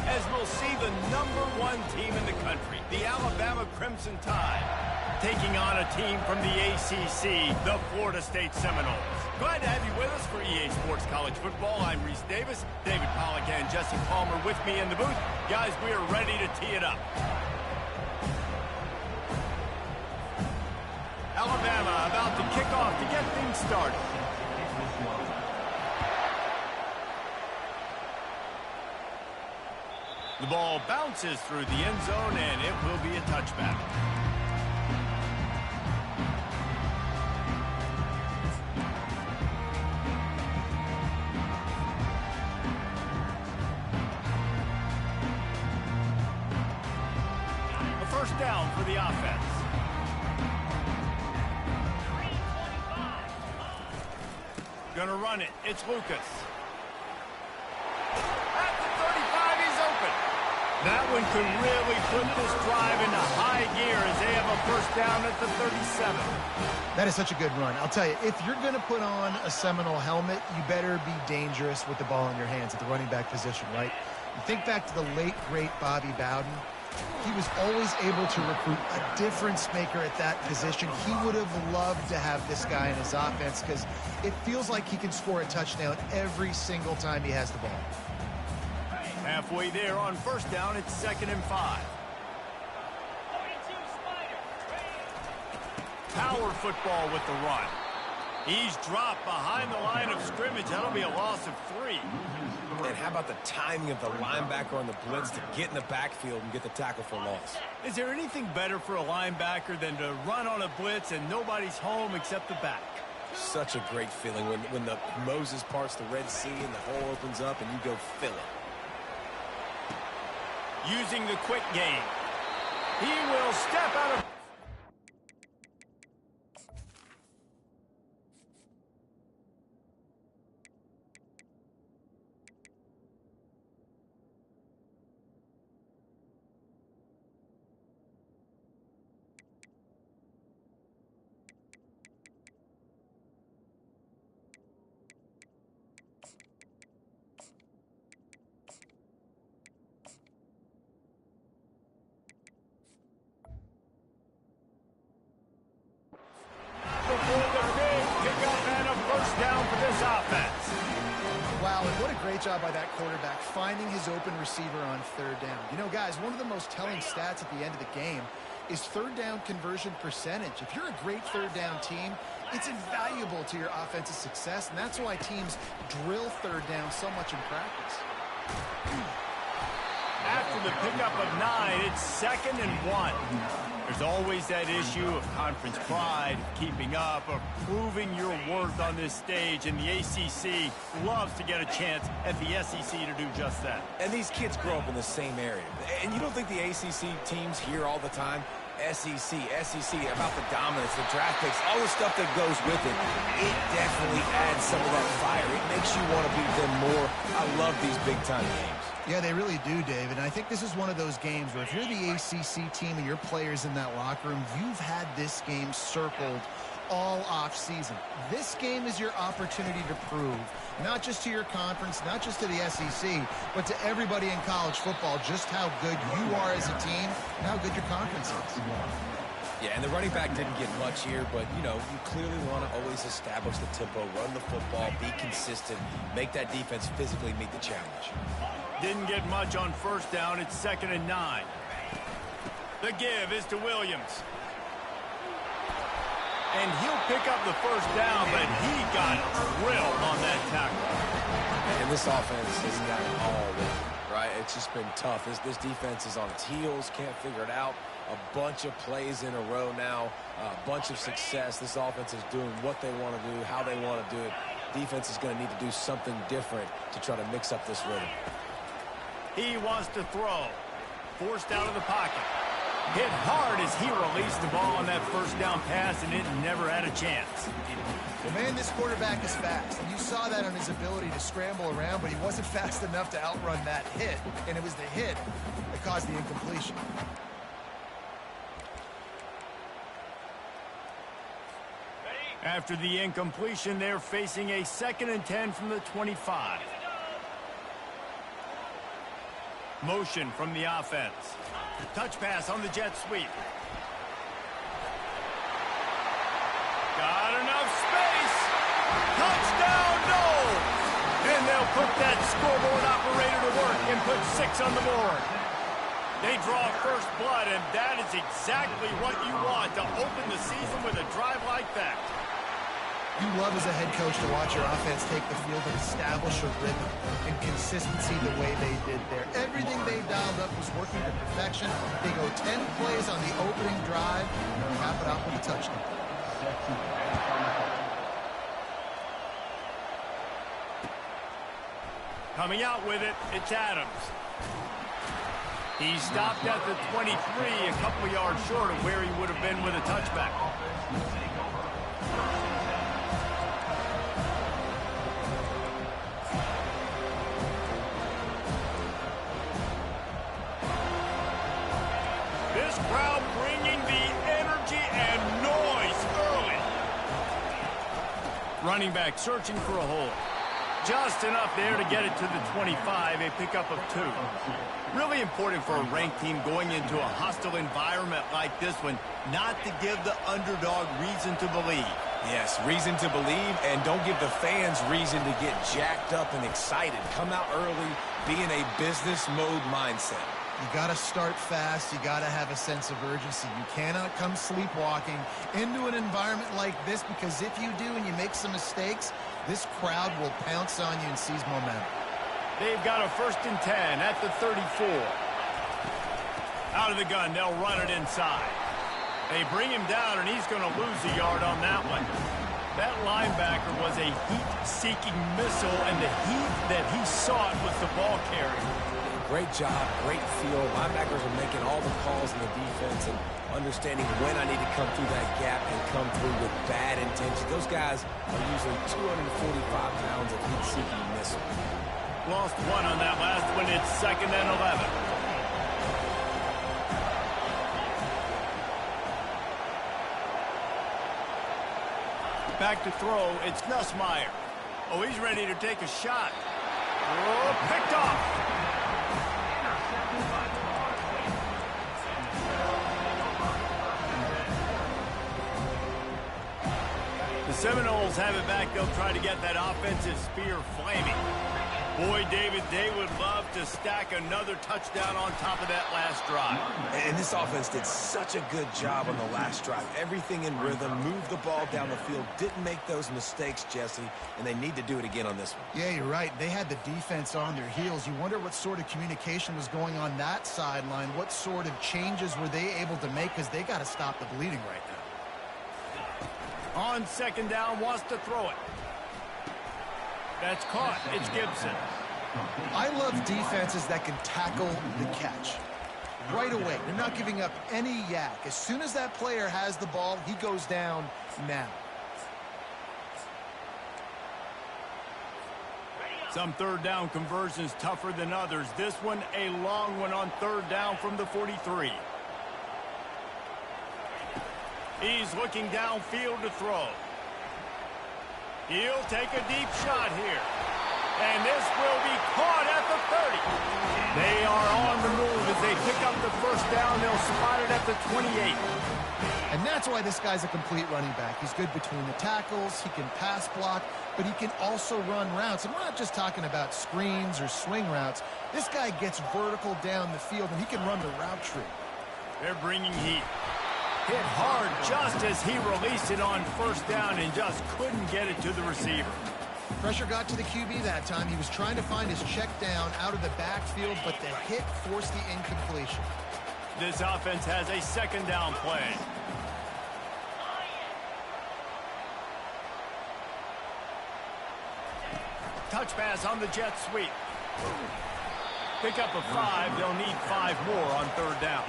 as we'll see the #1 team in the country, the Alabama Crimson Tide, taking on a team from the ACC, the Florida State Seminoles. Glad to have you with us for EA Sports College Football. I'm Reese Davis, David Pollack and Jesse Palmer with me in the booth. Guys, we are ready to tee it up. Alabama about to kick off to get things started. The ball bounces through the end zone, and it will be a touchback. A first down for the offense. Gonna run it. It's Lucas. At the 35, he's open. That one could really put this drive into high gear as they have a first down at the 37. That is such a good run. I'll tell you, if you're going to put on a Seminole helmet, you better be dangerous with the ball in your hands at the running back position, right? You think back to the late, great Bobby Bowden. He was always able to recruit a difference maker at that position. He would have loved to have this guy in his offense because it feels like he can score a touchdown every single time he has the ball. Halfway there on first down, it's 2nd and 5. Power football with the run. He's dropped behind the line of scrimmage. That'll be a loss of 3. And how about the timing of the linebacker on the blitz to get in the backfield and get the tackle for loss? Is there anything better for a linebacker than to run on a blitz and nobody's home except the back? Such a great feeling when the Moses parts the Red Sea and the hole opens up and you go fill it. Using the quick game. He will step out of... Great job by that quarterback finding his open receiver on 3rd down. You know, guys, one of the most telling stats at the end of the game is 3rd down conversion percentage. If you're a great 3rd down team, it's invaluable to your offensive success, and that's why teams drill 3rd down so much in practice. After the pickup of 9, it's 2nd and 1. There's always that issue of conference pride, keeping up, of proving your worth on this stage, and the ACC loves to get a chance at the SEC to do just that. And these kids grow up in the same area. And you don't think the ACC teams hear all the time, SEC, about the dominance, the draft picks, all the stuff that goes with it. It definitely adds some of that fire. It makes you want to beat them more. I love these big-time games. Yeah, they really do, Dave. And I think this is one of those games where if you're the ACC team and your players in that locker room, you've had this game circled all off-season. This game is your opportunity to prove, not just to your conference, not just to the SEC, but to everybody in college football, just how good you are as a team and how good your conference is. Yeah, and the running back didn't get much here, but, you know, you clearly want to always establish the tempo, run the football, be consistent, make that defense physically meet the challenge. Didn't get much on first down. It's 2nd and 9. The give is to Williams. And he'll pick up the first down, but he got drilled on that tackle. And this offense has got it all wrong, right? It's just been tough. This defense is on its heels, can't figure it out. A bunch of plays in a row now, a bunch of success. This offense is doing what they want to do, how they want to do it. Defense is going to need to do something different to try to mix up this rhythm. He wants to throw. Forced out of the pocket. Hit hard as he released the ball on that first down pass, and it never had a chance. Well, man, this quarterback is fast. And you saw that on his ability to scramble around, but he wasn't fast enough to outrun that hit. And it was the hit that caused the incompletion. After the incompletion, they're facing a 2nd and 10 from the 25. Motion from the offense. Touch pass on the jet sweep. Got enough space. Touchdown, Knowles! And they'll put that scoreboard operator to work and put 6 on the board. They draw first blood, and that is exactly what you want to open the season with a drive like that. You love as a head coach to watch your offense take the field and establish a rhythm and consistency the way they did there. Everything they dialed up was working to perfection. They go 10 plays on the opening drive and cap it out with a touchdown. Coming out with it, it's Adams. He stopped at the 23, a couple yards short of where he would have been with a touchback. This crowd bringing the energy and noise early. Running back searching for a hole. Just enough there to get it to the 25, a pickup of 2. Really important for a ranked team going into a hostile environment like this one, not to give the underdog reason to believe. Yes, reason to believe, and don't give the fans reason to get jacked up and excited. Come out early, be in a business mode mindset. You got to start fast. You got to have a sense of urgency. You cannot come sleepwalking into an environment like this, because if you do and you make some mistakes, this crowd will pounce on you and seize momentum. They've got a 1st and 10 at the 34. Out of the gun, they'll run it inside. They bring him down, and he's going to lose a yard on that one. That linebacker was a heat-seeking missile, and the heat that he sought was the ball carrier. Great job, great feel. Linebackers are making all the calls in the defense and understanding when I need to come through that gap and come through with bad intention. Those guys are usually 245 pounds of heat-seeking missile. Lost 1 on that last one. It's 2nd and 11. Back to throw. It's Nussmeier. Oh, he's ready to take a shot. Oh, picked off. The Seminoles have it back. They'll try to get that offensive spear flaming. Boy, David, they would love to stack another touchdown on top of that last drive. And this offense did such a good job on the last drive. Everything in rhythm, moved the ball down the field, didn't make those mistakes, Jesse, and they need to do it again on this one. Yeah, you're right. They had the defense on their heels. You wonder what sort of communication was going on that sideline. What sort of changes were they able to make, because they got to stop the bleeding right now. On 2nd down, wants to throw it. That's caught. It's Gibson. I love defenses that can tackle the catch right away. They're not giving up any yak. As soon as that player has the ball, he goes down now. Some 3rd down conversions tougher than others. This one, a long one on 3rd down from the 43. He's looking downfield to throw. He'll take a deep shot here. And this will be caught at the 30. They are on the move as they pick up the 1st down. They'll spot it at the 28. And that's why this guy's a complete running back. He's good between the tackles. He can pass block, but he can also run routes. And we're not just talking about screens or swing routes. This guy gets vertical down the field, and he can run the route tree. They're bringing heat. Hit hard just as he released it on 1st down and just couldn't get it to the receiver. Pressure got to the QB that time. He was trying to find his check down out of the backfield, but the hit forced the incompletion. This offense has a 2nd down play. Touch pass on the jet sweep. Pick up a 5. They'll need 5 more on 3rd down.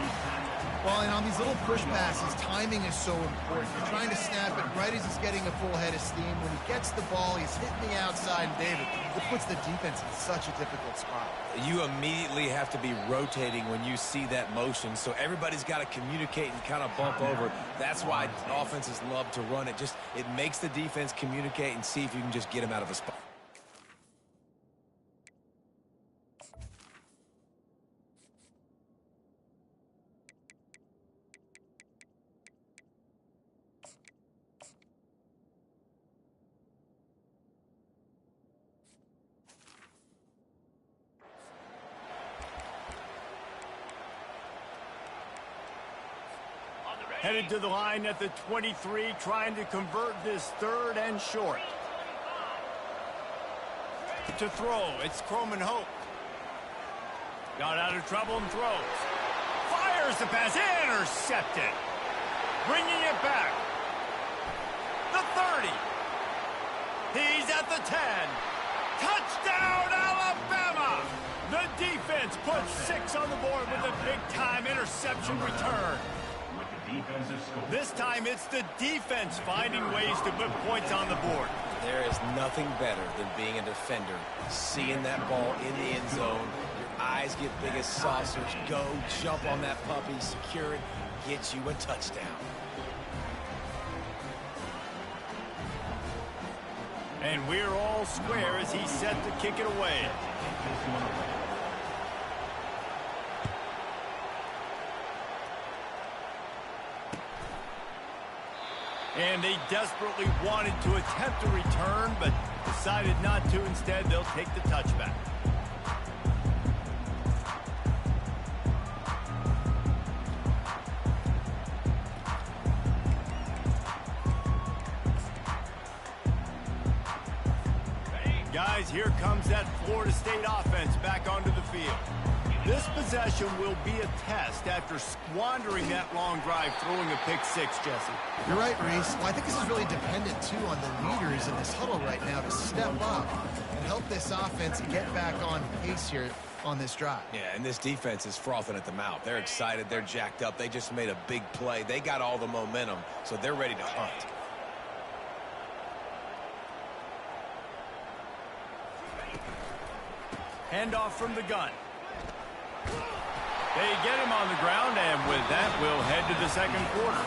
Well, and on these little push passes, timing is so important. You're trying to snap it right as he's getting a full head of steam. When he gets the ball, he's hitting the outside. And David, it puts the defense in such a difficult spot. You immediately have to be rotating when you see that motion, so everybody's got to communicate and kind of bump over. That's why offenses love to run it. It makes the defense communicate and see if you can just get him out of a spot. Headed to the line at the 23, trying to convert this third and short. To throw, it's Croman Hope. Got out of trouble and throws. Fires the pass, intercepted. Bringing it back. The 30. He's at the 10. Touchdown, Alabama! The defense puts 6 on the board with a big-time interception return. This time, it's the defense finding ways to put points on the board. There is nothing better than being a defender, seeing that ball in the end zone. Your eyes get big as saucers. Go, jump on that puppy, secure it, get you a touchdown. And we're all square as he's set to kick it away. And they desperately wanted to attempt a return, but decided not to. Instead, they'll take the touchback. Guys, here comes that Florida State offense back onto the field. This possession will be a test after squandering that long drive, throwing a pick six, Jesse. You're right, Reese. Well, I think this is really dependent, too, on the leaders in this huddle right now to step up and help this offense get back on pace here on this drive. Yeah, and this defense is frothing at the mouth. They're excited. They're jacked up. They just made a big play. They got all the momentum, so they're ready to hunt. Handoff from the gun. They get him on the ground, and with that, we'll head to the second quarter.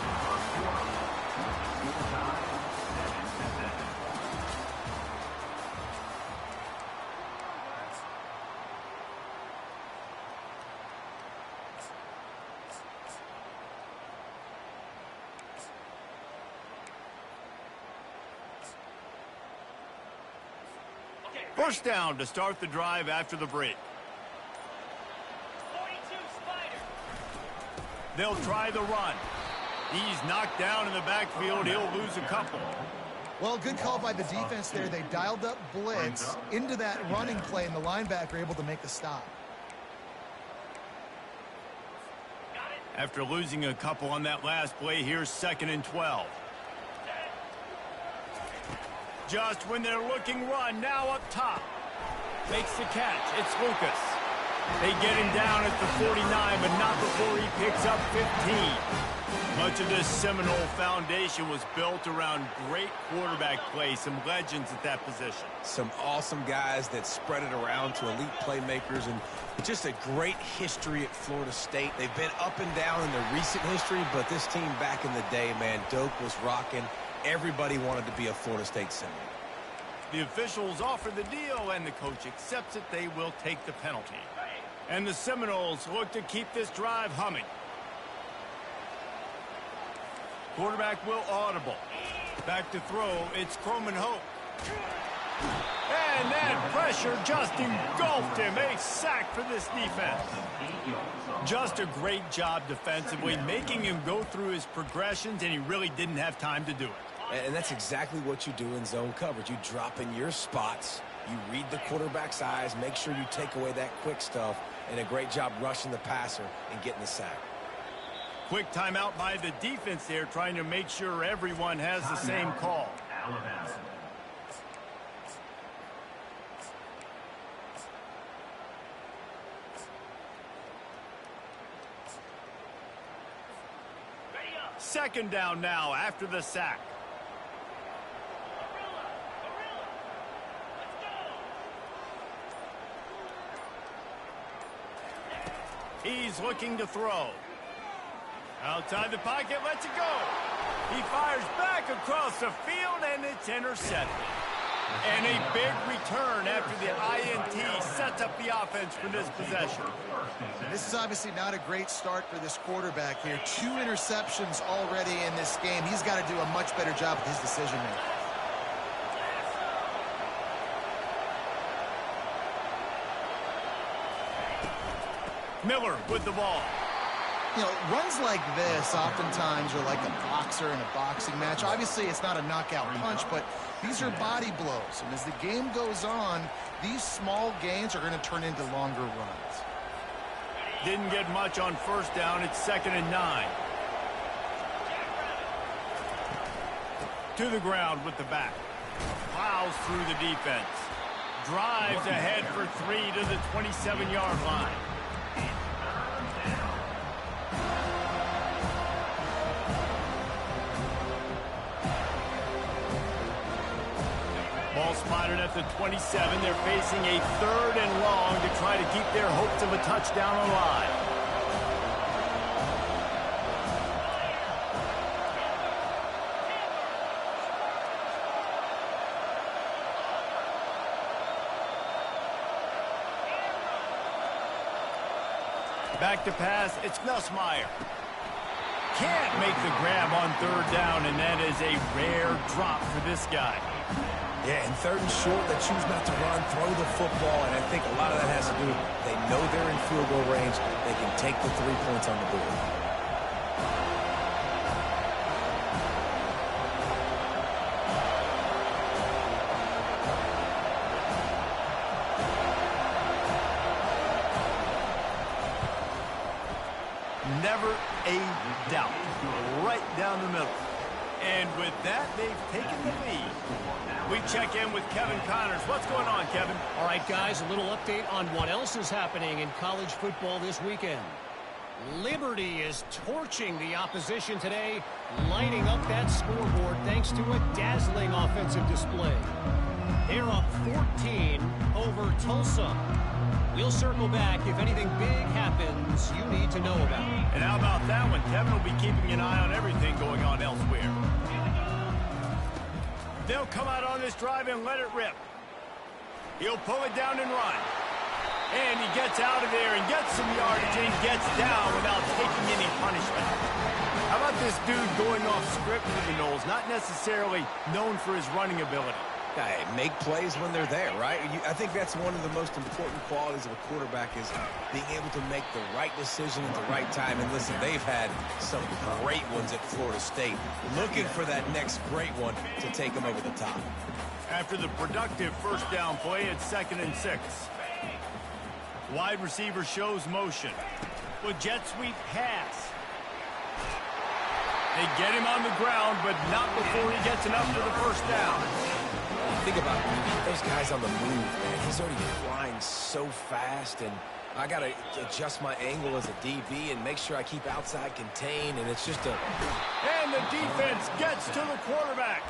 First down to start the drive after the break. They'll try the run. He's knocked down in the backfield. He'll lose a couple. Well, good call by the defense there. They dialed up blitz into that running play, and the linebacker able to make the stop. After losing a couple on that last play, here's 2nd and 12. Just when they're looking run, now up top. Makes the catch. It's Lucas. They get him down at the 49, but not before he picks up 15. Much of this Seminole foundation was built around great quarterback play, some legends at that position. Some awesome guys that spread it around to elite playmakers, and just a great history at Florida State. They've been up and down in their recent history, but this team back in the day, man, Doak was rocking. Everybody wanted to be a Florida State Seminole. The officials offer the deal, and the coach accepts it. They will take the penalty. And the Seminoles look to keep this drive humming. Quarterback will audible. Back to throw, it's Croman Hope. And that pressure just engulfed him. A sack for this defense. Just a great job defensively, making him go through his progressions, and he really didn't have time to do it. And that's exactly what you do in zone coverage. You drop in your spots, you read the quarterback's eyes, make sure you take away that quick stuff, and a great job rushing the passer and getting the sack. Quick timeout by the defense there, trying to make sure everyone has the same call. Alabama. Second down now after the sack. He's looking to throw. Outside the pocket, lets it go. He fires back across the field, and it's intercepted. And a big return after the INT sets up the offense for this possession. This is obviously not a great start for this quarterback here. 2 interceptions already in this game. He's got to do a much better job with his decision-making. Miller with the ball. You know, runs like this oftentimes are like a boxer in a boxing match. Obviously, it's not a knockout punch, but these are body blows. And as the game goes on, these small gains are going to turn into longer runs. Didn't get much on first down. It's 2nd and 9. To the ground with the back. Plows through the defense. Drives ahead for 3 to the 27-yard line. Ball spotted at the 27. They're facing a 3rd and long to try to keep their hopes of a touchdown alive. Back to pass, it's Nussmeier. Can't make the grab on 3rd down, and that is a rare drop for this guy. Yeah, and 3rd and short, they choose not to run, throw the football, and I think a lot of that has to do with they know they're in field goal range. They can take the 3 points on the board. Never a doubt. Right down the middle. And with that, they've taken the lead. We check in with Kevin Connors. What's going on, Kevin? All right, guys, a little update on what else is happening in college football this weekend. Liberty is torching the opposition today, lighting up that scoreboard thanks to a dazzling offensive display. They're up 14 over Tulsa. We'll circle back if anything big happens you need to know about. And how about that one? Kevin will be keeping an eye on everything going on elsewhere. They'll come out on this drive and let it rip. He'll pull it down and run. And he gets out of there and gets some yardage and gets down without taking any punishment. How about this dude going off script for the Noles? Not necessarily known for his running ability. Hey, make plays when they're there, right? I think that's one of the most important qualities of a quarterback is being able to make the right decision at the right time. And listen, they've had some great ones at Florida State. Looking for that next great one to take them over the top. After the productive first down play, it's 2nd and 6. Wide receiver shows motion. With jet sweep pass. They get him on the ground, but not before he gets enough for the first down. Think about those guys on the move, man. He's already flying so fast, and I got to adjust my angle as a DB and make sure I keep outside contained, and it's just a... And the defense gets to the quarterback.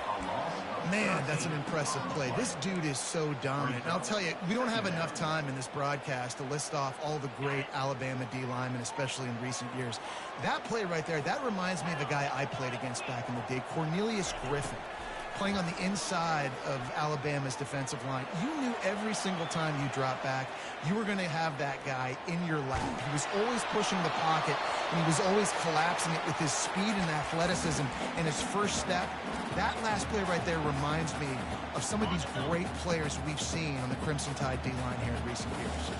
Man, that's an impressive play. This dude is so dominant. And I'll tell you, we don't have enough time in this broadcast to list off all the great Alabama D linemen, especially in recent years. That play right there, that reminds me of a guy I played against back in the day, Cornelius Griffin, playing on the inside of Alabama's defensive line. You knew every single time you dropped back, you were going to have that guy in your lap. He was always pushing the pocket, and he was always collapsing it with his speed and athleticism and his first step. That last play right there reminds me of some of these great players we've seen on the Crimson Tide D-line here in recent years.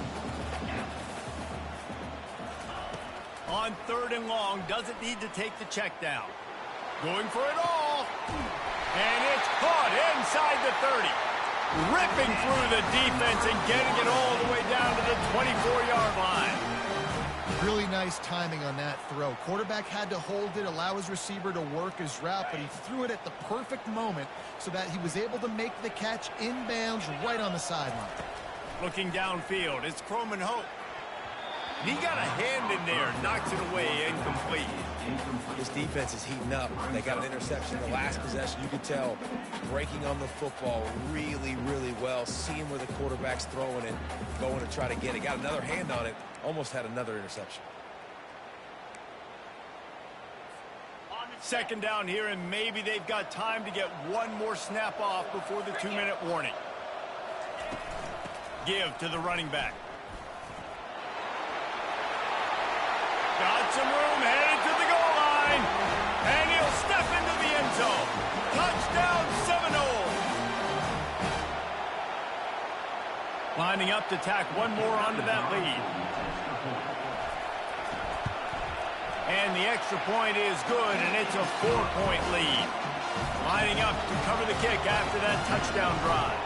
On 3rd and long, doesn't need to take the check down. Going for it all. And it's caught inside the 30. Ripping through the defense and getting it all the way down to the 24-yard line. Really nice timing on that throw. Quarterback had to hold it, allow his receiver to work his route, but he threw it at the perfect moment so that he was able to make the catch inbounds right on the sideline. Looking downfield, it's Croman Hope. He got a hand in there, knocks it away, incomplete. This defense is heating up. They got an interception the last possession. You could tell breaking on the football really, really well, seeing where the quarterback's throwing it, going to try to get it. Got another hand on it, almost had another interception. 2nd down here, and maybe they've got time to get one more snap off before the 2-minute warning. Give to the running back. Got some room, headed to the goal line, and he'll step into the end zone. Touchdown, Seminoles. Lining up to tack one more onto that lead. the extra point is good, and it's a 4-point lead. Lining up to cover the kick after that touchdown drive.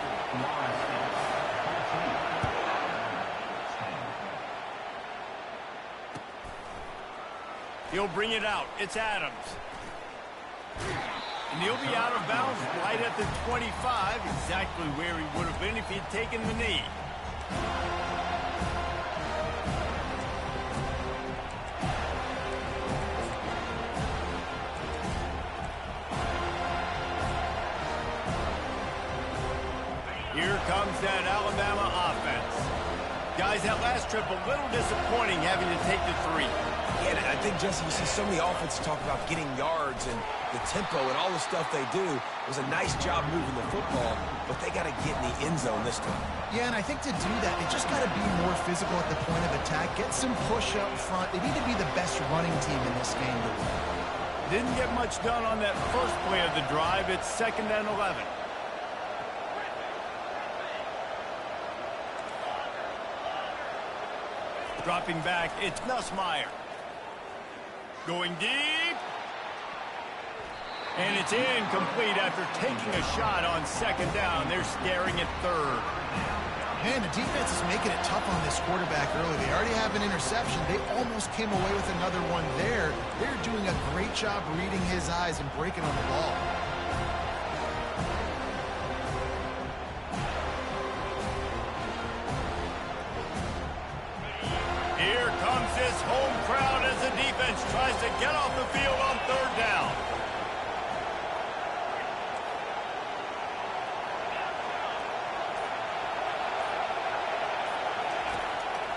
He'll bring it out. It's Adams. And he'll be out of bounds right at the 25, exactly where he would have been if he'd taken the knee. Here comes that Alabama offense. Guys, that last trip a little disappointing having to take the 3. Yeah, and I think, Jesse, you see so many offenses talk about getting yards and the tempo and all the stuff they do. It was a nice job moving the football, but they got to get in the end zone this time. Yeah, and I think to do that, they just got to be more physical at the point of attack, get some push up front. They need to be the best running team in this game to win. Didn't get much done on that first play of the drive. It's 2nd and 11. Dropping back, it's Nussmeier. Going deep. And it's incomplete after taking a shot on 2nd down. They're staring at 3rd. Man, the defense is making it tough on this quarterback early. They already have an interception. They almost came away with another one there. They're doing a great job reading his eyes and breaking on the ball. Here comes this home crowd as the defense tries to get off the field on 3rd down.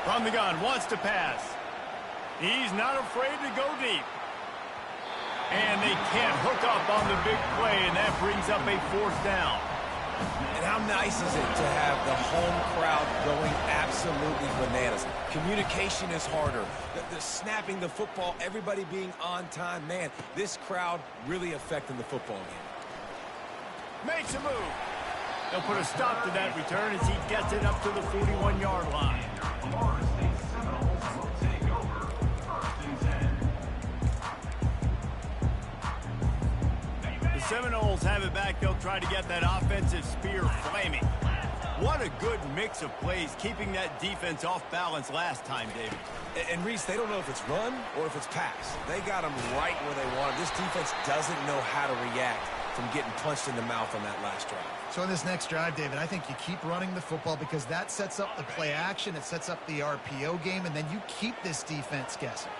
From the gun, wants to pass. He's not afraid to go deep. And they can't hook up on the big play, and that brings up a 4th down. And how nice is it to have the home crowd going absolutely bananas? Communication is harder. The snapping the football, everybody being on time. Man, this crowd really affecting the football game. Makes a move. They'll put a stop to that return as he gets it up to the 41-yard line. The Seminoles have it back. They'll try to get that offensive spear flaming. What a good mix of plays, keeping that defense off balance last time, David. And Reese, they don't know if it's run or if it's pass. They got them right where they want them. This defense doesn't know how to react from getting punched in the mouth on that last drive. So in this next drive, David, I think you keep running the football because that sets up the play action, it sets up the RPO game, and then you keep this defense guessing.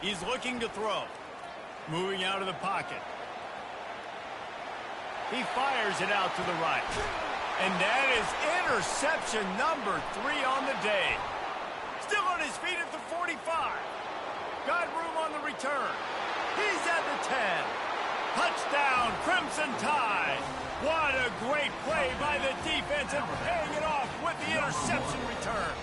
He's looking to throw. Moving out of the pocket. He fires it out to the right. And that is interception number 3 on the day. Still on his feet at the 45. Got room on the return. He's at the 10. Touchdown, Crimson Tide. What a great play by the defense and paying it off with the interception return.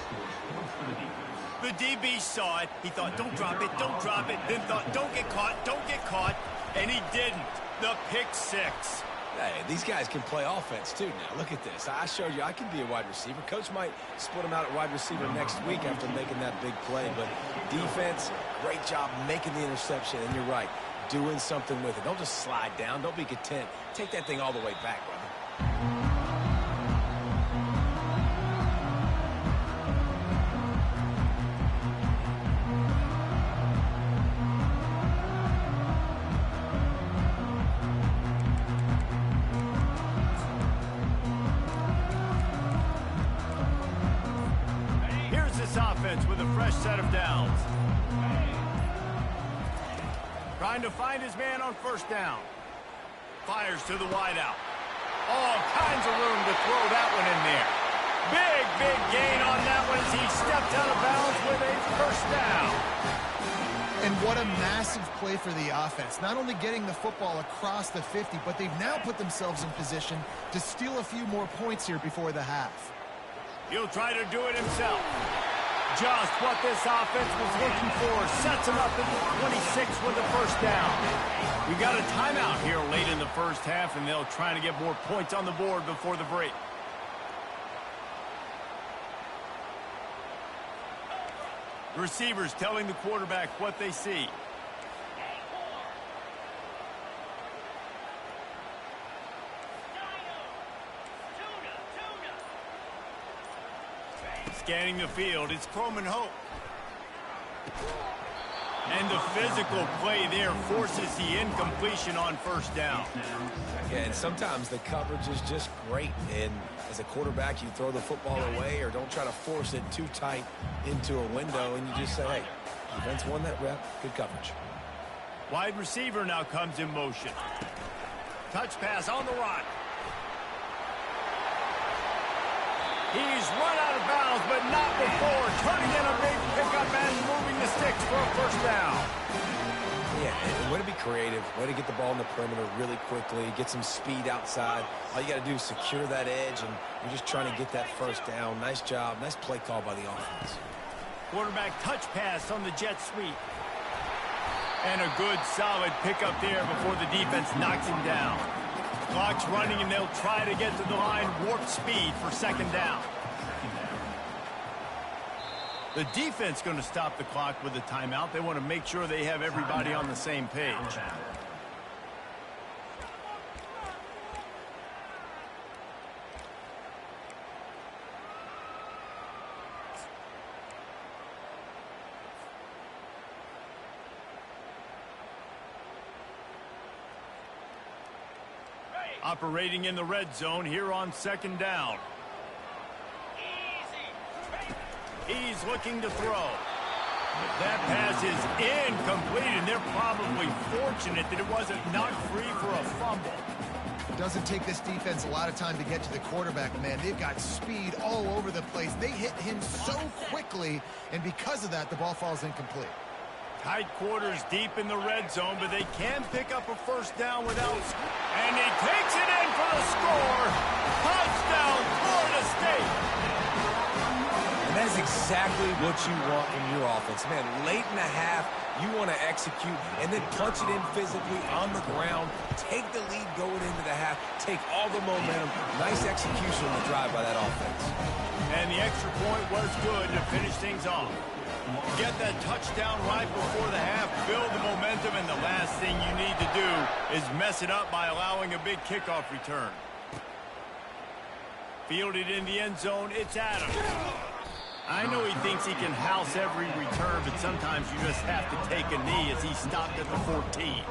The DB saw it. He thought, don't drop it, don't drop it. Then thought, don't get caught. And he didn't. The pick 6. Hey, these guys can play offense, too, now. Look at this. I showed you I can be a wide receiver. Coach might split him out at wide receiver next week after making that big play. But defense, great job making the interception. And you're right, doing something with it. Don't just slide down. Don't be content. Take that thing all the way back, brother. Offense with a fresh set of downs. Trying to find his man on 1st down. Fires to the wideout. All kinds of room to throw that one in there. Big gain on that one as he stepped out of bounds with a 1st down. And what a massive play for the offense. Not only getting the football across the 50, but they've now put themselves in position to steal a few more points here before the half. He'll try to do it himself. Just what this offense was looking for. Sets him up at the 26 with the 1st down. We got a timeout here late in the 1st half, and they'll try to get more points on the board before the break. Receivers telling the quarterback what they see. Scanning the field, it's Coleman Hope. And the physical play there forces the incompletion on first down. Yeah, and sometimes the coverage is just great. And as a quarterback, you throw the football away or don't try to force it too tight into a window, and you just say, hey, defense won that rep, good coverage. Wide receiver now comes in motion. Touch pass on the run. He's run out of bounds, but not before turning in a big pickup and moving the sticks for a first down. Yeah, and way to be creative, way to get the ball in the perimeter really quickly, get some speed outside. All you got to do is secure that edge, and you're just trying to get that first down. Nice job, nice play call by the offense. Quarterback touch pass on the jet sweep. And a good, solid pickup there before the defense knocks him down. Clock's running, and they'll try to get to the line, warp speed for second down. The defense going to stop the clock with a timeout. They want to make sure they have everybody on the same page. Operating in the red zone here on second down. He's looking to throw. That pass is incomplete, and they're probably fortunate that it wasn't knocked free for a fumble. It doesn't take this defense a lot of time to get to the quarterback, man. They've got speed all over the place. They hit him so quickly, and because of that, the ball falls incomplete. Tight quarters deep in the red zone, but they can pick up a first down without... And he takes it in for the score. Touchdown, Florida State. And that is exactly what you want from your offense. Man, late in the half, you want to execute and then punch it in physically on the ground. Take the lead going into the half. Take all the momentum. Nice execution on the drive by that offense. And the extra point was good to finish things off. Get that touchdown right before the half, build the momentum, and the last thing you need to do is mess it up by allowing a big kickoff return. Fielded in the end zone, it's Adams. I know he thinks he can house every return, but sometimes you just have to take a knee as he stopped at the 14.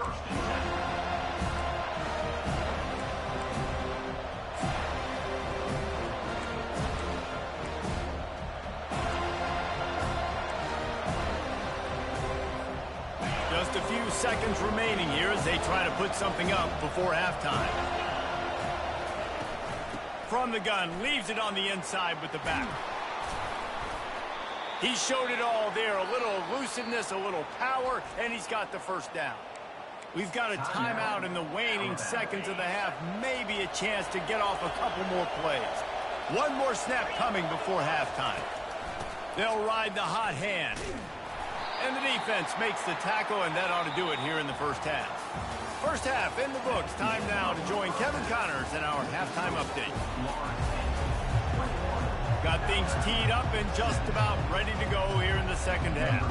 Just a few seconds remaining here as they try to put something up before halftime. From the gun, leaves it on the inside with the back. He showed it all there, a little elusiveness, a little power, and he's got the first down. We've got a timeout in the waning seconds of the half, maybe a chance to get off a couple more plays. One more snap coming before halftime. They'll ride the hot hand. And the defense makes the tackle, and that ought to do it here in the first half. First half in the books. Time now to join Kevin Connors in our halftime update. Got things teed up and just about ready to go here in the second half.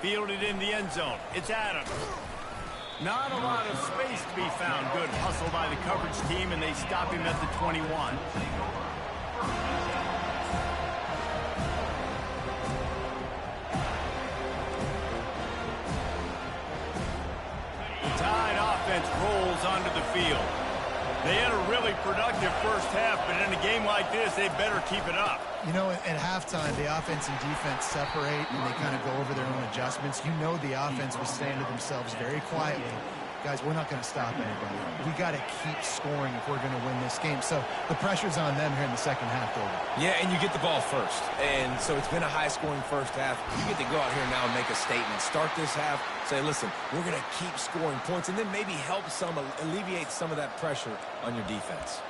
Fielded in the end zone. It's Adams. Not a lot of space to be found. Good hustle by the coverage team, and they stop him at the 21. The Tide offense rolls onto the field. They had a really productive first half, but in a game like this, they better keep it up. You know, at halftime, the offense and defense separate, and they kind of go over their own adjustments. You know the offense was saying to themselves very quietly, guys, we're not going to stop anybody. We got to keep scoring if we're going to win this game. So the pressure's on them here in the second half, David. Yeah, and you get the ball first. And so it's been a high-scoring first half. You get to go out here now and make a statement. Start this half, say, listen, we're going to keep scoring points, and then maybe help alleviate some of that pressure on your defense.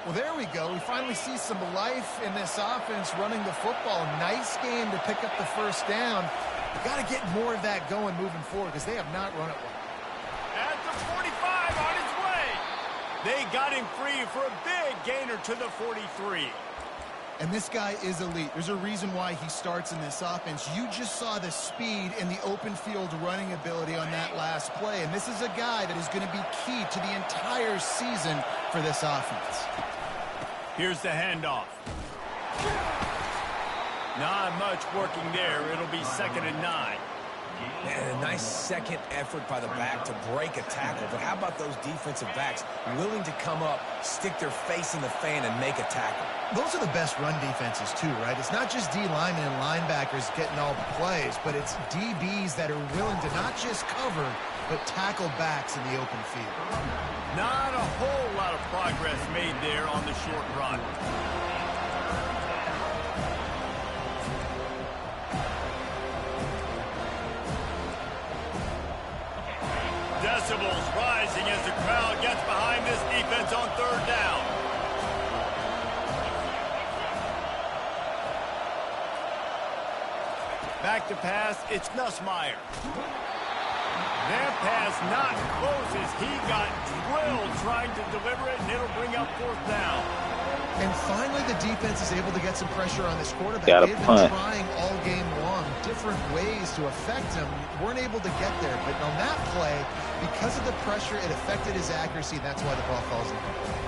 Well, there we go. We finally see some life in this offense running the football. Nice game to pick up the first down. Got to get more of that going moving forward because they have not run it well. At the 45 on his way. They got him free for a big gainer to the 43. And this guy is elite. There's a reason why he starts in this offense. You just saw the speed and the open field running ability on that last play. And this is a guy that is going to be key to the entire season for this offense. Here's the handoff. Not much working there. It'll be 2nd and 9. And a nice second effort by the back to break a tackle. But how about those defensive backs willing to come up, stick their face in the fan, and make a tackle? Those are the best run defenses, too, right? It's not just D linemen and linebackers getting all the plays, but it's DBs that are willing to not just cover, but tackle backs in the open field. Not a whole lot of progress made there on the short run. Decibels rising as the crowd gets behind this defense on 3rd down. Back to pass, it's Nussmeier. That pass not close as he got drilled trying to deliver it, and it'll bring up 4th down. And finally, the defense is able to get some pressure on this quarterback. They've been trying all game long different ways to affect him. Weren't able to get there. But on that play, because of the pressure, it affected his accuracy, and that's why the ball falls incomplete.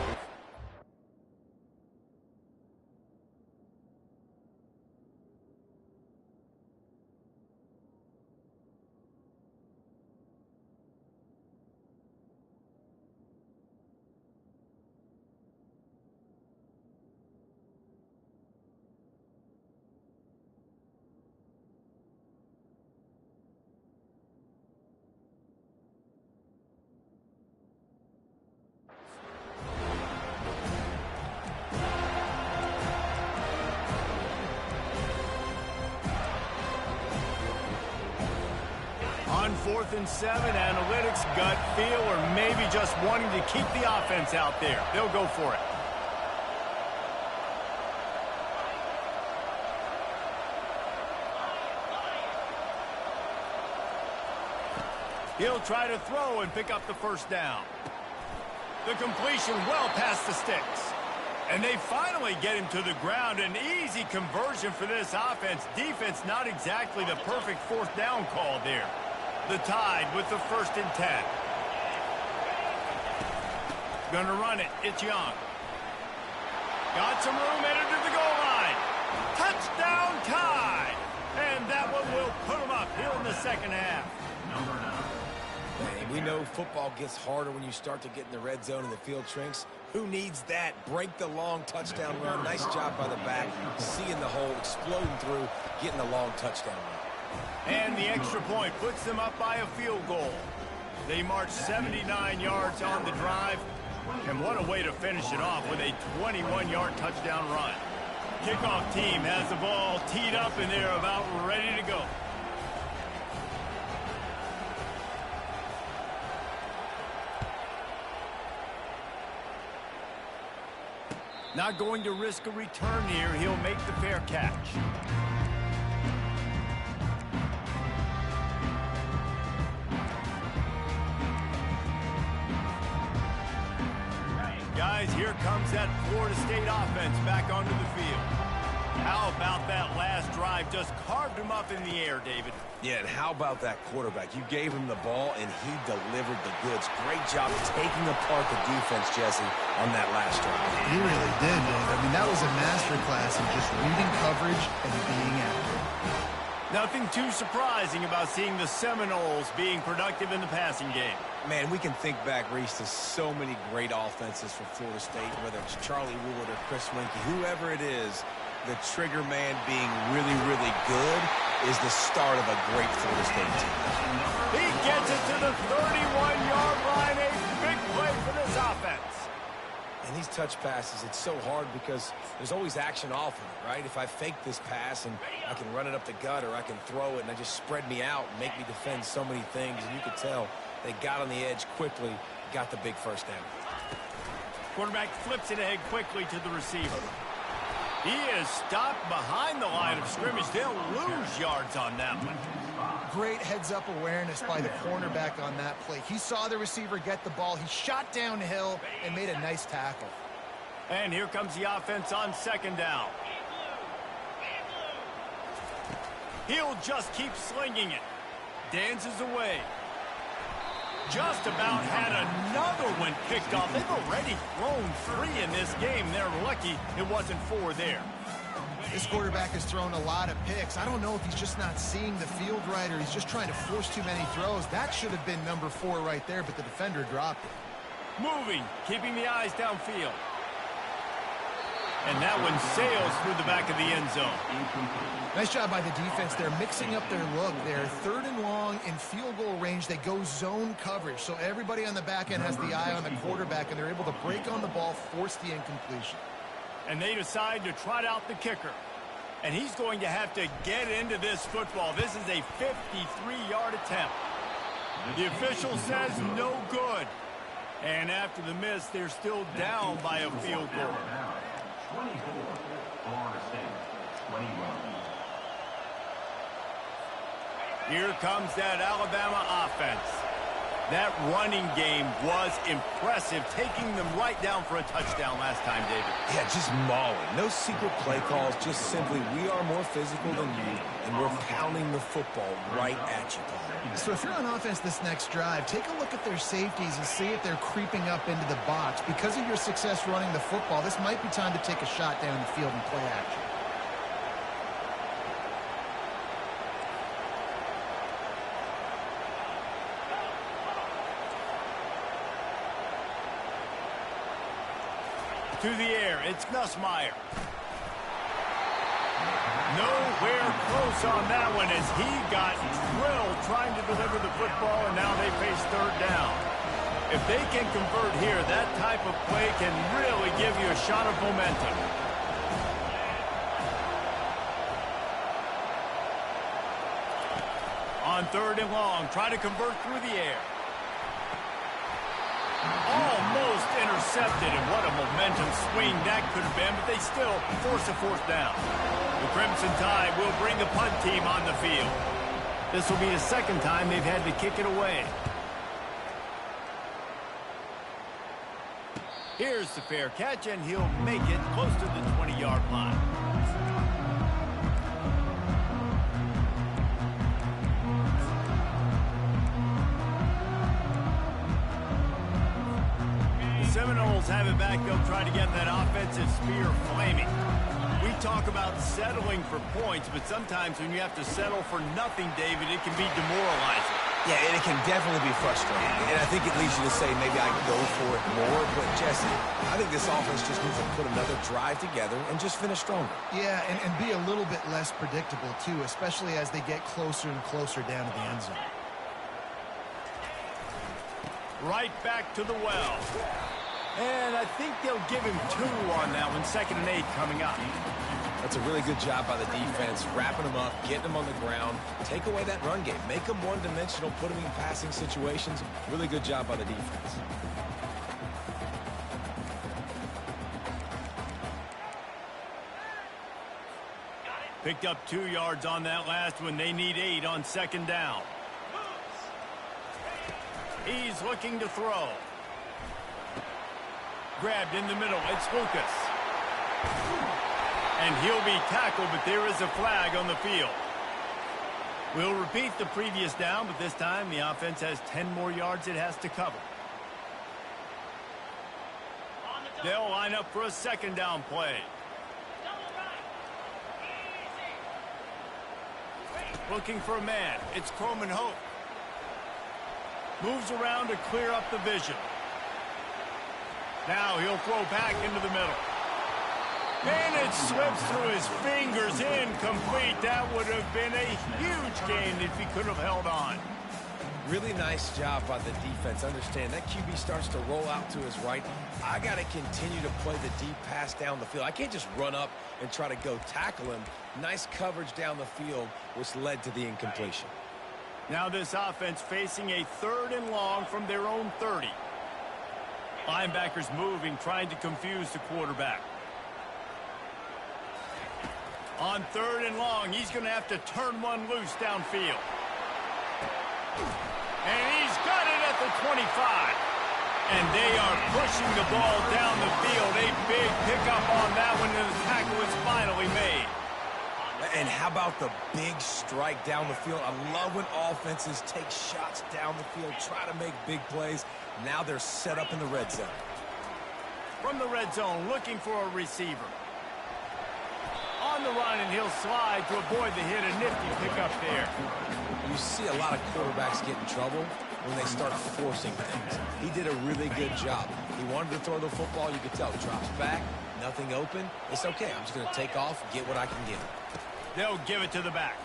On 4th and 7, analytics, gut feel, or maybe just wanting to keep the offense out there. They'll go for it. He'll try to throw and pick up the 1st down. The completion well past the sticks. And they finally get him to the ground. An easy conversion for this offense. Defense not exactly the perfect 4th down call there. The Tide with the 1st and 10. Gonna run it. It's Young. Got some room headed to the goal line. Touchdown Tide. And that one will put them up here in the 2nd half. Man, we know football gets harder when you start to get in the red zone and the field shrinks. Who needs that? Break the long touchdown run. Nice job by the back. Seeing the hole, exploding through, getting the long touchdown run. And the extra point puts them up by a field goal. They march 79 yards on the drive. And what a way to finish it off with a 21-yard touchdown run. Kickoff team has the ball teed up and they're about ready to go. Not going to risk a return here. He'll make the fair catch. Guys, here comes that Florida State offense back onto the field. How about that last drive? Just carved him up in the air, David. Yeah, and how about that quarterback? You gave him the ball, and he delivered the goods. Great job taking apart the defense, Jesse, on that last drive. He really did, Dave. I mean, that was a masterclass in just reading coverage and being accurate. Nothing too surprising about seeing the Seminoles being productive in the passing game. Man, we can think back, Reese, to so many great offenses for Florida State, whether it's Charlie Wood or Chris Winkie, whoever it is, the trigger man being really, really good is the start of a great Florida State team. He gets it to the 31-yard line. A big play for this offense. And these touch passes, it's so hard because there's always action off of it, right? If I fake this pass and I can run it up the gut or I can throw it and I just spread me out and make me defend so many things, and you could tell they got on the edge quickly, got the big 1st down. Quarterback flips it ahead quickly to the receiver. He is stopped behind the line of scrimmage. They'll lose yards on that one. Great heads-up awareness by the cornerback on that play. He saw the receiver get the ball. He shot downhill and made a nice tackle. And here comes the offense on second down. He'll just keep slinging it. Dances away. Just about had another one picked off. They've already thrown 3 in this game. They're lucky it wasn't 4 there. This quarterback has thrown a lot of picks. I don't know if he's just not seeing the field right or he's just trying to force too many throws. That should have been number 4 right there, but the defender dropped it. Moving, keeping the eyes downfield. And that one sails through the back of the end zone. Nice job by the defense. They're mixing up their look. They're 3rd and long in field goal range. They go zone coverage. So everybody on the back end has the eye on the quarterback, and they're able to break on the ball, force the incompletion. And they decide to trot out the kicker. And he's going to have to get into this football. This is a 53-yard attempt. The official says no good. And after the miss, they're still down by a field goal. 24, Florida State, 21. Here comes that Alabama offense. That running game was impressive, taking them right down for a touchdown last time, David. Yeah, just mauling. No secret play calls, just simply we are more physical than you, and we're pounding the football right at you, Paul. So if you're on offense this next drive, take a look at their safeties and see if they're creeping up into the box. Because of your success running the football, this might be time to take a shot down the field and play action. To the air, it's Nussmeier. Nowhere close on that one as he got drilled trying to deliver the football, and now they face 3rd down. If they can convert here, that type of play can really give you a shot of momentum. On 3rd and long, try to convert through the air. Almost intercepted, and what a momentum swing that could have been, but they still force a 4th down. The Crimson Tide will bring the punt team on the field. This will be the 2nd time they've had to kick it away. Here's the fair catch, and he'll make it close to the 20-yard line. Seminoles have it back. They'll try to get that offensive spear flaming. We talk about settling for points, but sometimes when you have to settle for nothing, David, it can be demoralizing. Yeah, and it can definitely be frustrating. And I think it leads you to say maybe I can go for it more. But, Jesse, I think this offense just needs to put another drive together and just finish stronger. Yeah, and be a little bit less predictable, too, especially as they get closer and closer down to the end zone. Right back to the well. And I think they'll give him 2 on that one. 2nd and 8 coming up. That's a really good job by the defense, wrapping them up, getting them on the ground. Take away that run game. Make them one-dimensional, put them in passing situations. Really good job by the defense. Picked up 2 yards on that last one. They need 8 on 2nd down. He's looking to throw. Grabbed in the middle. It's Lucas. And he'll be tackled, but there is a flag on the field. We'll repeat the previous down, but this time the offense has 10 more yards it has to cover. They'll line up for a 2nd down play. Looking for a man. It's Coleman Hope. Moves around to clear up the vision. Now he'll throw back into the middle. And it slips through his fingers, incomplete. That would have been a huge gain if he could have held on. Really nice job by the defense. Understand, that QB starts to roll out to his right. I got to continue to play the deep pass down the field. I can't just run up and try to go tackle him. Nice coverage down the field, which led to the incompletion. Now this offense facing a 3rd and long from their own 30. Linebackers moving, trying to confuse the quarterback. On 3rd and long, he's going to have to turn one loose downfield. And he's got it at the 25. And they are pushing the ball down the field. A big pickup on that one, and the tackle is finally made. And how about the big strike down the field? I love when offenses take shots down the field, try to make big plays. Now they're set up in the red zone. From the red zone, looking for a receiver. On the run, and he'll slide to avoid the hit. A nifty pickup there. You see a lot of quarterbacks get in trouble when they start forcing things. He did a really good job. He wanted to throw the football. You could tell. Drops back, nothing open. It's okay. I'm just going to take off, get what I can get. They'll give it to the back.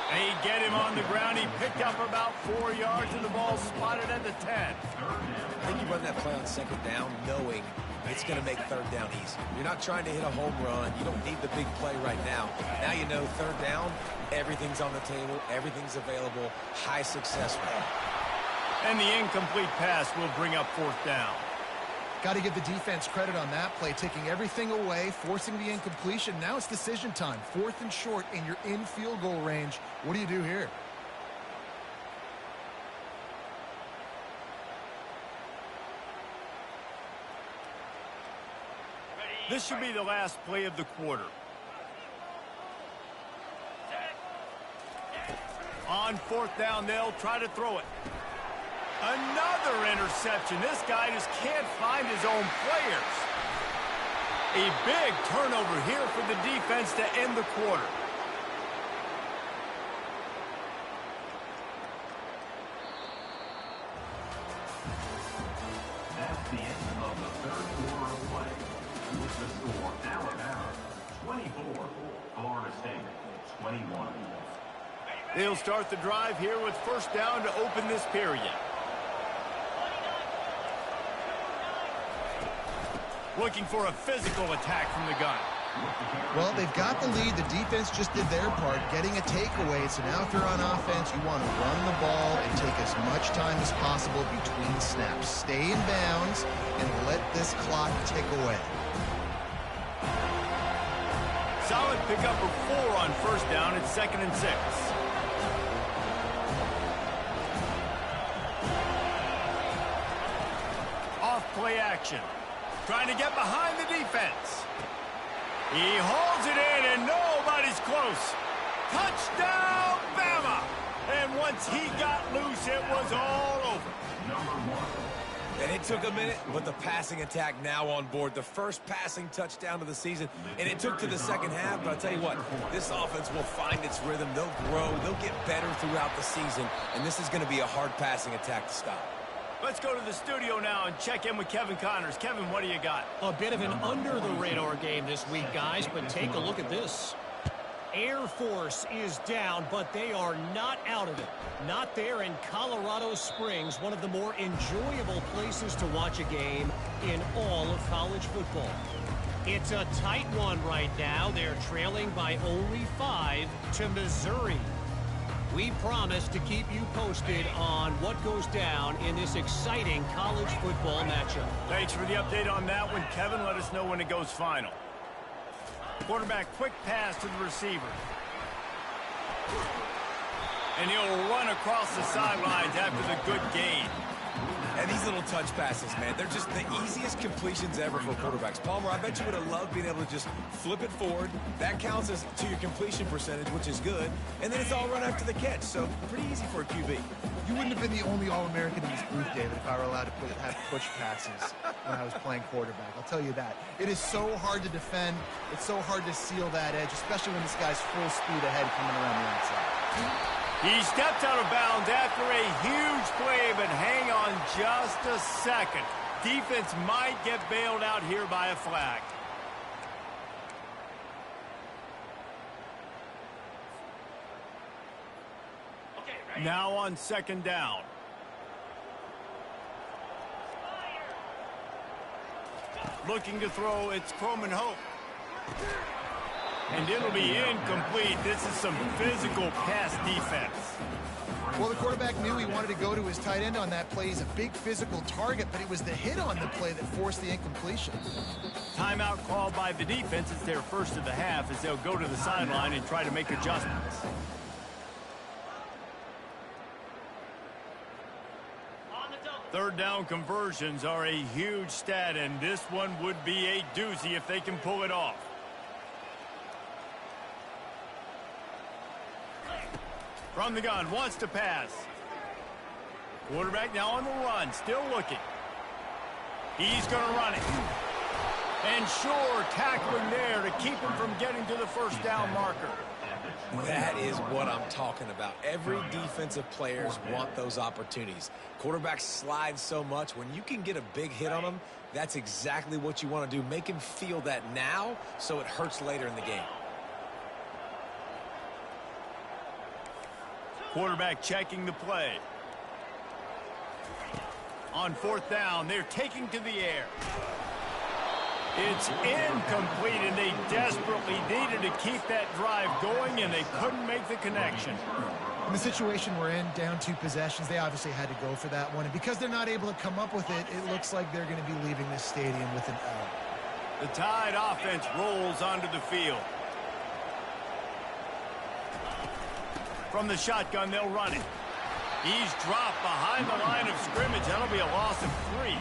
They get him on the ground. He picked up about 4 yards, and the ball spotted at the 10. I think you run that play on 2nd down knowing it's going to make 3rd down easy. You're not trying to hit a home run. You don't need the big play right now. Now you know 3rd down, everything's on the table, everything's available, high success rate. And the incomplete pass will bring up 4th down. Got to give the defense credit on that play, taking everything away, forcing the incompletion. Now it's decision time. 4th and short, and you're in field goal range. What do you do here? This should be the last play of the quarter. On 4th down, they'll try to throw it. Another interception. This guy just can't find his own players. A big turnover here for the defense to end the quarter. That's the end of the 3rd quarter of play. With the score, Alabama 24, Florida State 21. They'll start the drive here with 1st down to open this period. Looking for a physical attack from the gun. Well, they've got the lead. The defense just did their part, getting a takeaway. So now if you're on offense, you want to run the ball and take as much time as possible between snaps. Stay in bounds and let this clock tick away. Solid pickup of 4 on 1st down. It's 2nd and 6. Off play action. Trying to get behind the defense. He hauls it in, and nobody's close. Touchdown, Bama! And once he got loose, it was all over. And it took a minute, but the passing attack now on board. The first passing touchdown of the season, and it took to the 2nd half, but I'll tell you what, this offense will find its rhythm. They'll grow. They'll get better throughout the season, and this is going to be a hard passing attack to stop. Let's go to the studio now and check in with Kevin Connors. Kevin, what do you got? A bit of an under-the-radar game this week, guys, but take a look at this. Air Force is down, but they are not out of it. Not there in Colorado Springs, one of the more enjoyable places to watch a game in all of college football. It's a tight one right now. They're trailing by only 5 to Missouri. We promise to keep you posted on what goes down in this exciting college football matchup. Thanks for the update on that one, Kevin. Let us know when it goes final. Quarterback, quick pass to the receiver. And he'll run across the sidelines after the good gain. And these little touch passes, man, they're just the easiest completions ever for quarterbacks. Palmer, I bet you would have loved being able to just flip it forward. That counts as to your completion percentage, which is good. And then it's all run after the catch, so pretty easy for a QB. You wouldn't have been the only All-American in this booth, David, if I were allowed to have push passes when I was playing quarterback. I'll tell you that. It is so hard to defend. It's so hard to seal that edge, especially when this guy's full speed ahead coming around the outside. He stepped out of bounds after a huge play, but hang on just a second. Defense might get bailed out here by a flag. Now on 2nd down. Looking to throw, it's Croman Hope. And it'll be incomplete. This is some physical pass defense. Well, the quarterback knew he wanted to go to his tight end on that play. He's a big physical target, but it was the hit on the play that forced the incompletion. Timeout called by the defense. It's their first of the half as they'll go to the sideline and try to make adjustments. Third down conversions are a huge stat, and this one would be a doozy if they can pull it off. From the gun, wants to pass. Quarterback now on the run, still looking. He's going to run it. And sure, tackling there to keep him from getting to the first down marker. That is what I'm talking about. Every defensive players want those opportunities. Quarterbacks slide so much. When you can get a big hit on them, that's exactly what you want to do. Make him feel that now so it hurts later in the game. Quarterback checking the play. On fourth down, they're taking to the air. It's incomplete, and they desperately needed to keep that drive going, and they couldn't make the connection. In the situation we're in, down 2 possessions, they obviously had to go for that one. And because they're not able to come up with it, it looks like they're going to be leaving this stadium with an L. The Tide offense rolls onto the field. From the shotgun, they'll run it. He's dropped behind the line of scrimmage. That'll be a loss of 3.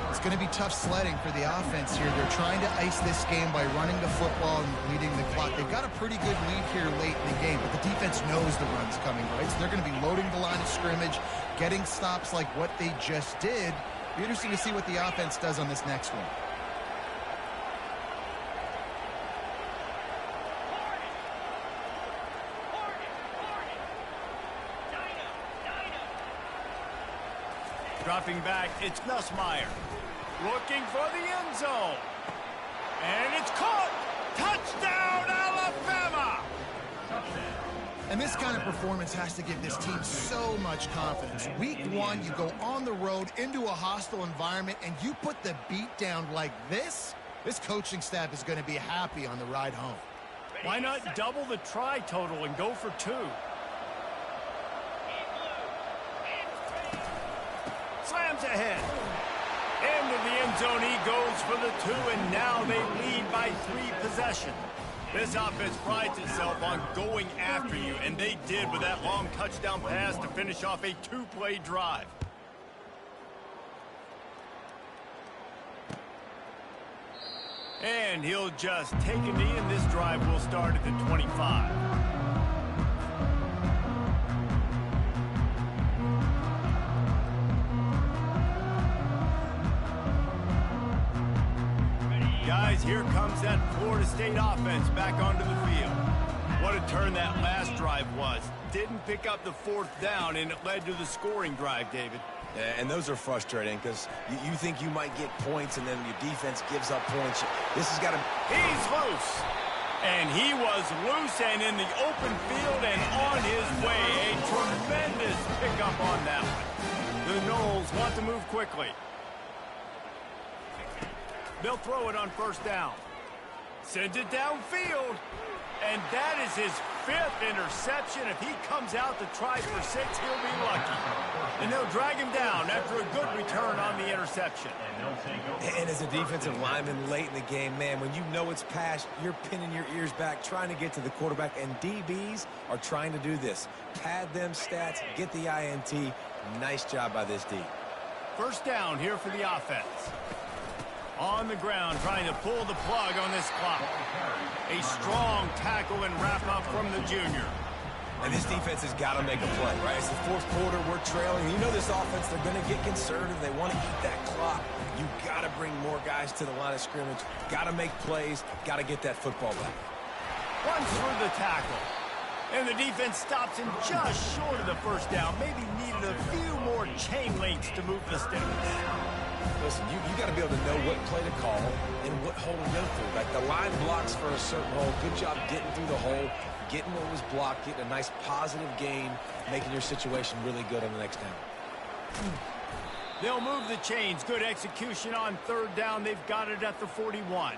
It's going to be tough sledding for the offense here. They're trying to ice this game by running the football and leading the clock. They've got a pretty good lead here late in the game, but the defense knows the run's coming, right? So they're going to be loading the line of scrimmage, getting stops like what they just did. It'll be interesting to see what the offense does on this next one. Dropping back, it's Nussmeier. Looking for the end zone. And it's caught. Touchdown, Alabama! And this kind of performance has to give this team so much confidence. Week 1, you go on the road into a hostile environment, and you put the beat down like this, this coaching staff is going to be happy on the ride home. Why not double the try total and go for 2? Slams ahead. Into the end zone he goes for the 2, and now they lead by 3 possessions. This offense prides itself on going after you, and they did with that long touchdown pass to finish off a 2-play drive. And he'll just take a knee, and this drive will start at the 25. Guys, here comes that Florida State offense back onto the field. What a turn that last drive was. Didn't pick up the 4th down, and it led to the scoring drive, David. Yeah, and those are frustrating because you think you might get points, and then your defense gives up points. This has got to... He's loose. And he was loose and in the open field and on his way. A tremendous pickup on that one. The Noles want to move quickly. They'll throw it on first down. Sends it downfield. And that is his 5th interception. If he comes out to try for 6, he'll be lucky. And they'll drag him down after a good return on the interception. And as a defensive lineman late in the game, man, when you know it's passed, you're pinning your ears back, trying to get to the quarterback. And DBs are trying to do this. Pad them stats, get the INT. Nice job by this D. First down here for the offense. On the ground, trying to pull the plug on this clock. A strong tackle and wrap-up from the junior. And this defense has got to make a play, right? It's the 4th quarter, we're trailing. You know this offense, they're going to get conservative. They want to eat that clock. You got to bring more guys to the line of scrimmage. Got to make plays. Got to get that football back. Runs through the tackle. And the defense stops him just short of the first down. Maybe needed a few more chain links to move the sticks. Listen, you got to be able to know what play to call and what hole to go through. Like the line blocks for a certain hole. Good job getting through the hole, getting what was blocked, getting a nice positive gain, making your situation really good on the next down. They'll move the chains. Good execution on 3rd down. They've got it at the 41.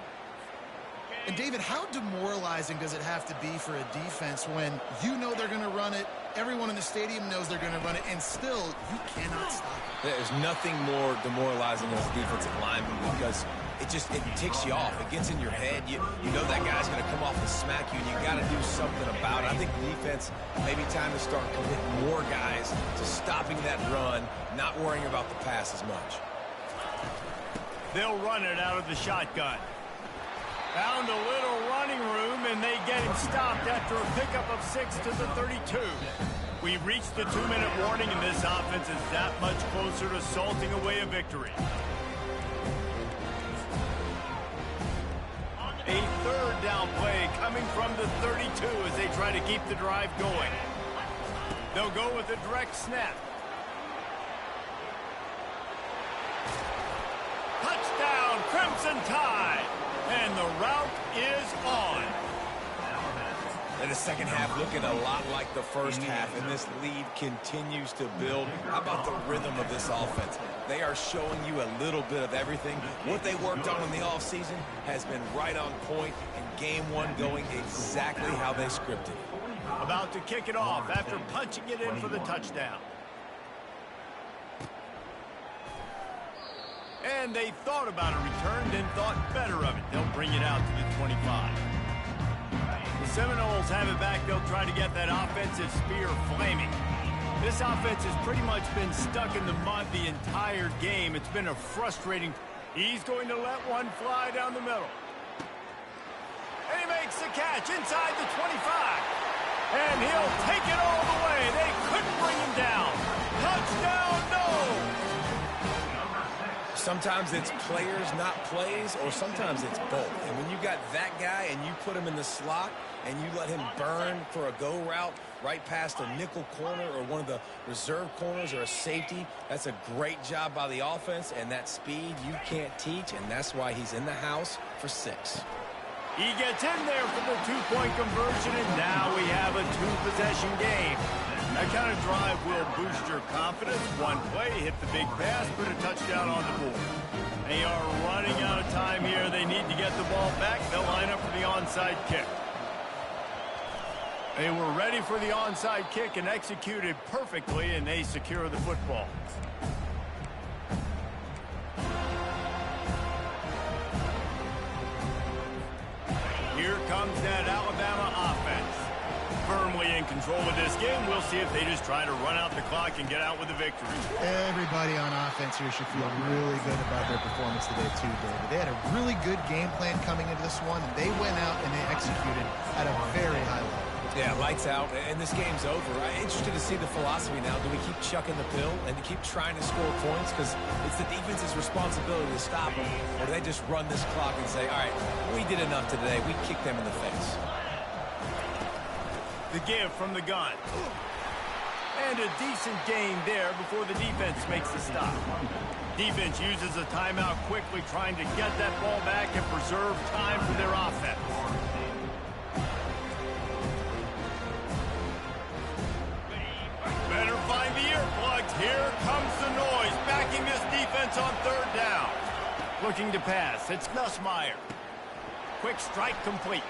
And, David, how demoralizing does it have to be for a defense when you know they're going to run it, everyone in the stadium knows they're going to run it, and still you cannot stop it? There's nothing more demoralizing as a defensive lineman because it ticks you off. It gets in your head. You know that guy's going to come off and smack you, and you got to do something about it. I think the defense, maybe time to start committing more guys to stopping that run, not worrying about the pass as much. They'll run it out of the shotgun. Found a little running room, and they get him stopped after a pickup of 6 to the 32. We've reached the 2-minute warning, and this offense is that much closer to salting away a victory. A third down play coming from the 32 as they try to keep the drive going. They'll go with a direct snap. Touchdown, Crimson Tide! And the route is on. And the second half looking a lot like the first half, and this lead continues to build. How about the rhythm of this offense? They are showing you a little bit of everything. What they worked on in the offseason has been right on point, and game one going exactly how they scripted. About to kick it off after punching it in for the touchdown. And they thought about a return, then thought better of it. They'll bring it out to the 25. The Seminoles have it back. They'll try to get that offensive spear flaming. This offense has pretty much been stuck in the mud the entire game. It's been a frustrating. He's going to let one fly down the middle. And he makes the catch inside the 25. And he'll take it all the way. They couldn't bring him down. Touchdown, no! Sometimes it's players, not plays, or sometimes it's both. And when you got that guy and you put him in the slot and you let him burn for a go route right past a nickel corner or one of the reserve corners or a safety, that's a great job by the offense, and that speed you can't teach, and that's why he's in the house for 6. He gets in there for the two-point conversion, and now we have a two-possession game. That kind of drive will boost your confidence. One play, hit the big pass, put a touchdown on the board. They are running out of time here. They need to get the ball back. They'll line up for the onside kick. They were ready for the onside kick and executed perfectly, and they secure the football. Here comes that Alabama offense. Firmly in control of this game. We'll see if they just try to run out the clock and get out with a victory. Everybody on offense here should feel really good about their performance today too, David. They had a really good game plan coming into this one, and they went out and they executed at a very high level. Yeah, lights out, and this game's over. I'm interested to see the philosophy now. Do we keep chucking the pill and to keep trying to score points? Because it's the defense's responsibility to stop them. Or do they just run this clock and say, all right, we did enough today. We kicked them in the face. The give from the gun. And a decent gain there before the defense makes the stop. Defense uses a timeout quickly, trying to get that ball back and preserve time for their offense. Better find the earplugs. Here comes the noise, backing this defense on third down. Looking to pass. It's Nussmeier. Quick strike complete.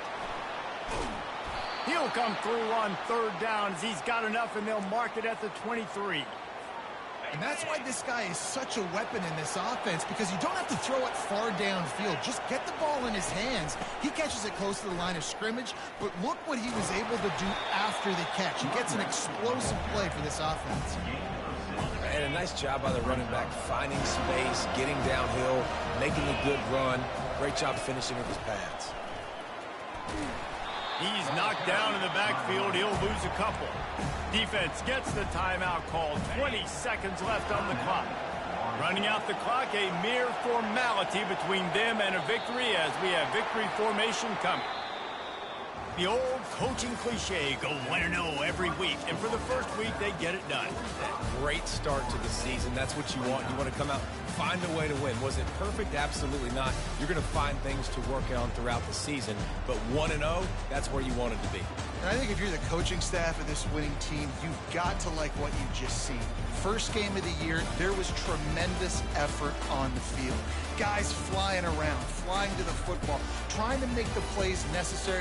He'll come through on third down as he's got enough, and they'll mark it at the 23. And that's why this guy is such a weapon in this offense, because you don't have to throw it far downfield. Just get the ball in his hands. He catches it close to the line of scrimmage, but look what he was able to do after the catch. He gets an explosive play for this offense. And a nice job by the running back, finding space, getting downhill, making a good run. Great job finishing with his pads. He's knocked down in the backfield. He'll lose a couple. Defense gets the timeout call. 20 seconds left on the clock. Running out the clock, a mere formality between them and a victory as we have victory formation coming. The old coaching cliche, go 1-0 every week. And for the first week, they get it done. Great start to the season. That's what you want. You want to come out, find a way to win. Was it perfect? Absolutely not. You're going to find things to work on throughout the season. But 1-0, that's where you want it to be. And I think if you're the coaching staff of this winning team, you've got to like what you've just seen. First game of the year, there was tremendous effort on the field. Guys flying around, flying to the football, trying to make the plays necessary